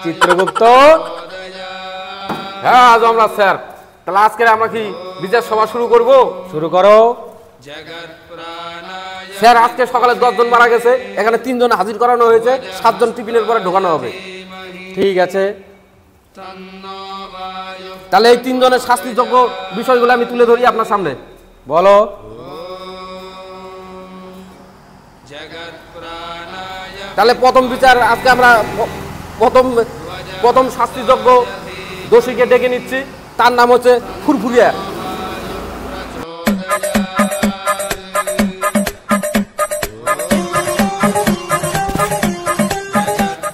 চিত্রগুপ্ত। হ্যাঁ আমরা স্যার, তাহলে আজকে আমরা কি বিচার সভা শুরু করব? শুরু করো স্যার। আজকে সকালে 10 জন মারা গেছে, এখানে 3 জন হাজির করানো হয়েছে, 7 জন টিফিনের পরে ঢোকানো হবে। ঠিক আছে, তাহলে এই 3 জনের শাস্তিযোগ্য বিষয়গুলো আমি তুলে ধরি আপনার সামনে। বলো। তাহলে প্রথম বিচার আজকে আমরা প্রথম শাস্তিযোগ্য দোষীকে ডেকে নিচ্ছি। তার নাম হচ্ছে ফুরফুরিয়া।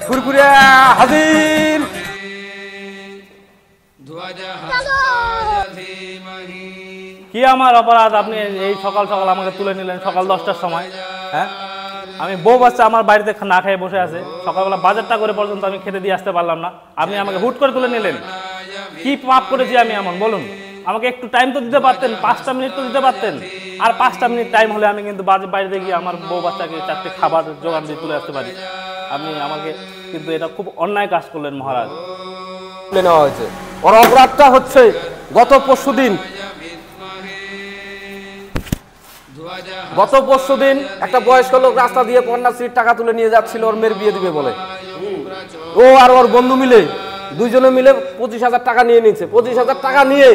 ফুরফুরিয়া হাজির। কি আমার অপরাধ? আপনি এই সকাল সকাল আমাকে তুলে নিলেন সকাল 10টার সময়? হ্যাঁ, আমি বউ বাচ্চা আমার বাড়িতে না খেয়ে বসে আছে, সকালবেলা বাজারটা করে পর্যন্ত আমি খেতে দিয়ে আসতে পারলাম না, আপনি আমাকে হুট করে তুলে নিলেন। কি পাপ করেছি আমি এমন? বলুন, আমাকে একটু টাইম তো দিতে পারতেন, 5টা মিনিট তো দিতে পারতেন। আর 5টা মিনিট টাইম হলে আমি কিন্তু বাড়িতে গিয়ে আমার বউ বাচ্চাকে 4টে খাবার জোগান দিয়ে তুলে আসতে পারি। আপনি আমাকে কিন্তু এটা খুব অন্যায় কাজ করলেন মহারাজ। তুলে নেওয়া হয়েছে। ওর অপরাধটা হচ্ছে গত পরশুদিন একটা বয়স্ক লোক রাস্তা দিয়ে কন্যাশ্রীর টাকা তুলে নিয়ে যাচ্ছিল ওর মেয়ের বিয়ে দিবে বলে। ও আর ওর বন্ধু মিলে 2 জনে মিলে 25,000 টাকা নিয়ে নিচ্ছে। 25,000 টাকা নিয়ে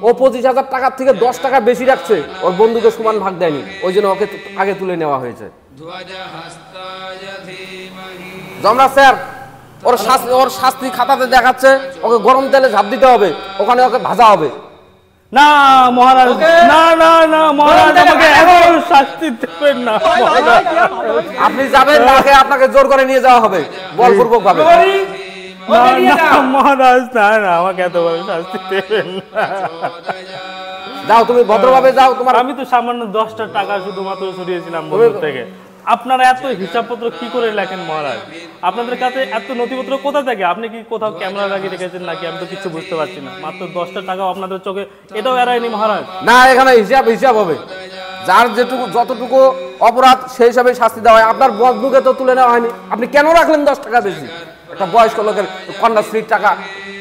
ও 25,000 টাকার থেকে 10 টাকা বেশি রাখছে, ওর বন্ধুকে সমান ভাগ দেয়নি, ওই জন্য ওকে আগে তুলে নেওয়া হয়েছে। জমরা স্যার, ওর শাস্তি খাতাতে দেখাচ্ছে ওকে গরম তেলে ঝাঁপ দিতে হবে, ওখানে ওকে ভাজা হবে। না মহারাজ, না না না মহারাজ, আমাকে এমন শাস্তি দেবেন না। আপনি যাবেন না, আপনাকে জোর করে নিয়ে যাওয়া হবে বলপূর্বক ভাবে। মহারাজ না না, আমাকে এত বড় শাস্তি দেবেন না। যাও, তুমি ভদ্রভাবে যাও। আমি তো সামান্য 10টা টাকা শুধুমাত্র সরিয়েছিলাম বন্ধু থেকে। আপনারা এত হিসাবপত্র কি করে লেখেন মহারাজ? আপনাদের কাছে এত নথিপত্র কোথা থেকে? আপনি কি কোথাও ক্যামেরা লাগিয়ে রেখেছেন নাকি? আমি তো কিছু বুঝতে পারছি না। মাত্র 10টা টাকাও আপনাদের চোখে এটাও এড়ায়নি মহারাজ? না, এখানে হিসাব হবে। যার যতটুকু অপরাধ সেই হিসাবে শাস্তি দেওয়া হয়। আপনার বন্ধুকে তো তুলে নেওয়া হয়নি, আপনি কেন রাখলেন 10 টাকা বেশি? একটা বয়স্ক লোকের কন্যাশ্রীর টাকা,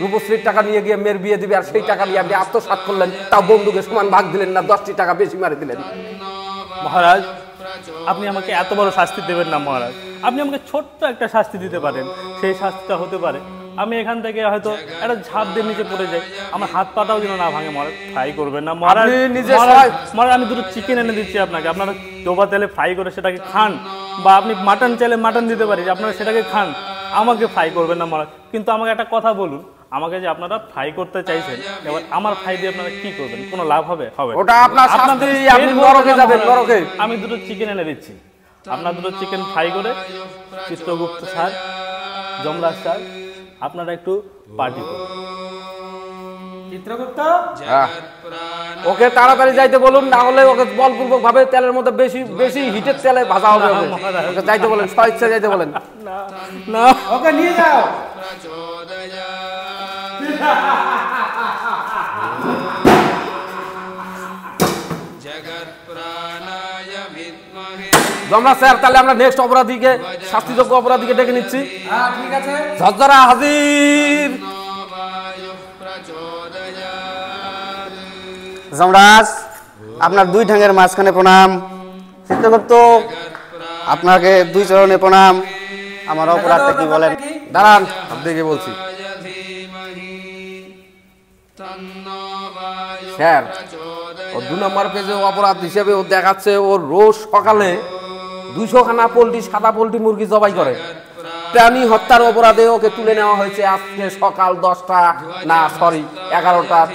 রূপশ্রীর টাকা নিয়ে গিয়ে মেয়ের বিয়ে দিবে, আর সেই টাকা নিয়ে আপনি আত্মসাৎ করলেন, তাও বন্ধুকে সমান ভাগ দিলেন না, 10টি টাকা বেশি মারি দিলেন। মহারাজ, আপনি আমাকে এত বড় শাস্তি দেবেন না মহারাজ। আপনি আমাকে ছোট্ট একটা শাস্তি দিতে পারেন। সেই শাস্তিটা হতে পারে আমি এখান থেকে হয়তো একটা ঝাঁপ দিয়ে নিচে পড়ে যাই, আমার হাত পাতাও যেন না ভাঙে। মহারাজ, ফ্রাই করবেন না মহারাজ। মহারাজ, আমি 2টো চিকেন এনে দিচ্ছি আপনাকে, আপনারা ডোবা তেলে ফ্রাই করে সেটাকে খান, বা আপনি মাটন চাইলে মাটন দিতে পারি, আপনারা সেটাকে খান। আমাকে ফ্রাই করবেন না মহারাজ। কিন্তু আমাকে একটা কথা বলুন, আমাকে যে আপনারা ফ্রাই করতে চাইছেন, এবার আমার ফ্রাই দিয়ে আপনারা কি করবেন? কোনো লাভ হবে? হবে ওটা আপনার শাস্তি, আপনি নরকে যাবেন, নরকে। আমি 2টো চিকেন এনে দিচ্ছি, আপনার 2টো চিকেন ফ্রাই করে চিত্রগুপ্ত স্যার, যমরাজ স্যার, আপনারা একটু পার্টি করুন। চিত্রগুপ্ত, ওকে তাড়াতাড়ি যাইতে বলুন, না হলে ওকে বলপূর্বক ভাবে তেলের মধ্যে বেশি হিটের তেলে ভাজা হবে। ওকে যাইতে বলেন, স্বেচ্ছা যাইতে বলেন। না, ওকে নিয়ে যাও। যমরাজ স্যার, তাহলে আমরা নেক্সট অপরাধীকে, শাস্তিযোগ্য অপরাধীকে ডেকে নিচ্ছি। হ্যাঁ ঠিক আছে। ঝরঝরা হাজির। যমরাজ, আপনার 2 ঠ্যাঙের মাঝখানে প্রণাম। চিত্রগুপ্ত, আপনাকে 2 চরণে প্রণাম। আমার অপরাধটা কি বলেন? দাঁড়ান, আপনাকে বলছি। স্যার, ও 2 নম্বর পেজে অপরাধ হিসেবে ও দেখাচ্ছে ওর রোজ সকালে 200 খানা পোল্ট্রি, সাদা পোল্ট্রি মুরগি জবাই করে। প্রাণী হত্যার অপরাধে ওকে তুলে নেওয়া হয়েছে আজকে সকাল 11টা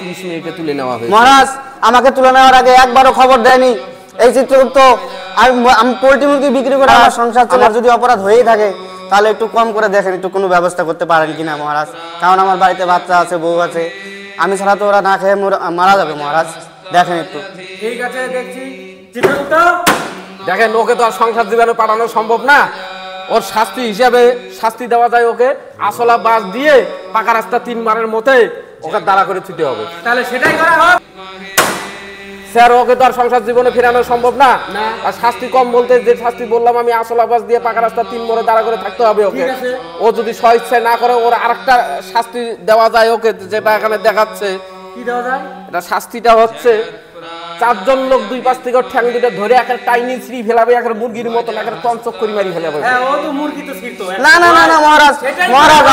30 মিনিটে তুলে নেওয়া হয়েছে। মহারাজ, আমাকে তুলে নেওয়ার আগে একবারও খবর দেয়নি এই চিত্রগুপ্ত। আমি পোল্ট্রি মুরগি বিক্রি করে আমার সংসার চলে। যদি অপরাধ হয়েই থাকে তাহলে একটু কম করে দেখেন, একটু কোনো ব্যবস্থা করতে পারেন কিনা মহারাজ। কারণ আমার বাড়িতে বাচ্চা আছে, বউ আছে, আমি ছাড়া তো ওরা না খেয়ে মারা যাবে মহারাজ। দেখেন একটু। ঠিক আছে, দেখছি। চিত্রগুপ্ত, দেখেন, ওকে তো আর সংসার জীবনে পাঠানো সম্ভব না। ওর শাস্তি হিসাবে শাস্তি দেওয়া যায়, ওকে আসলা বাস দিয়ে পাকা রাস্তা 3 মারের মধ্যে ওকে দাঁড়া করে ছুটে হবে। তাহলে সেটাই করা হোক। স্যার ওকে তো আর সংসার জীবনে ফেরানো সম্ভব না। আর শাস্তি কম বলতে যে শাস্তি বললাম আমি, আসল আবাস দিয়ে পাকা রাস্তা 3 মোড়ে দাঁড়া করে থাকতে হবে ওকে। ঠিক আছে। ও যদি স্বেচ্ছায় না করে ওর আরেকটা শাস্তি দেওয়া যায় ওকে, যেটা এখানে দেখাচ্ছে। কি দেওয়া যায়? এটা শাস্তিটা হচ্ছে 4 জন লোক 2 পাশ থেকে ওর ঠ্যাং দুটো ধরে একটা টাইনি ছিঁড়ি ফেলাবে, একটা মুরগির মতন একটা তঞ্চক করে মারি ফেলাবে। হ্যাঁ, ও তো মুরগি তো ছিড়তো। না না না না মহারাজ, সেটাই মহারাজ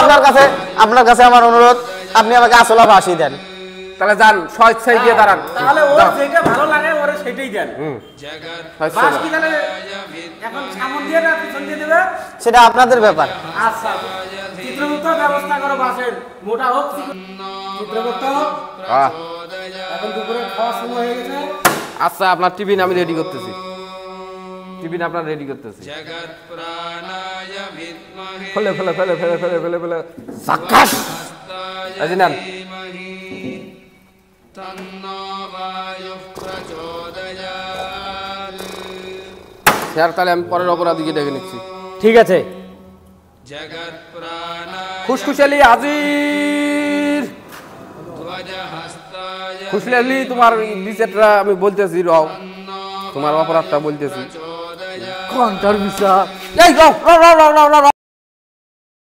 আপনার কাছে আমার অনুরোধ, আপনি আমাকে আসল ফাঁসি দেন। তাহলে যান স্বেচ্ছায় গিয়ে দাঁড়ান। তাহলে ওর যেটা ভালো লাগে ওরে সেটাই দেন। স্বেচ্ছায় বাস যান। কি তাহলে এখন সামন দিয়ে না পিছন দিয়ে দেবে? সেটা আপনাদের ব্যাপার। আচ্ছা, চিত্রগুপ্ত ব্যবস্থা করো বাসের, মোটা হোক চিত্রগুপ্ত। আহ, এখন দুপুরে খাওয়ার সময় হয়ে গেছে। আচ্ছা আপনার টিফিন আমি রেডি করতেছি, টিফিন আপনার রেডি করতেছি। ফেলে ফেলে ফেলে ফেলে ফেলে ফেলে ফেলে সাকাশ আজি নেন। স্যার তাহলে আমি পরের অপরাধীকে ডেকে নিচ্ছি। ঠিক আছে। খুশখুশালি হাজির। খুশখুশালি তোমার বিচারটা আমি বলতেছি, রও তোমার অপরাধটা বলতেছি। ঘন্টার বিচার এই রও রও রও রও রও।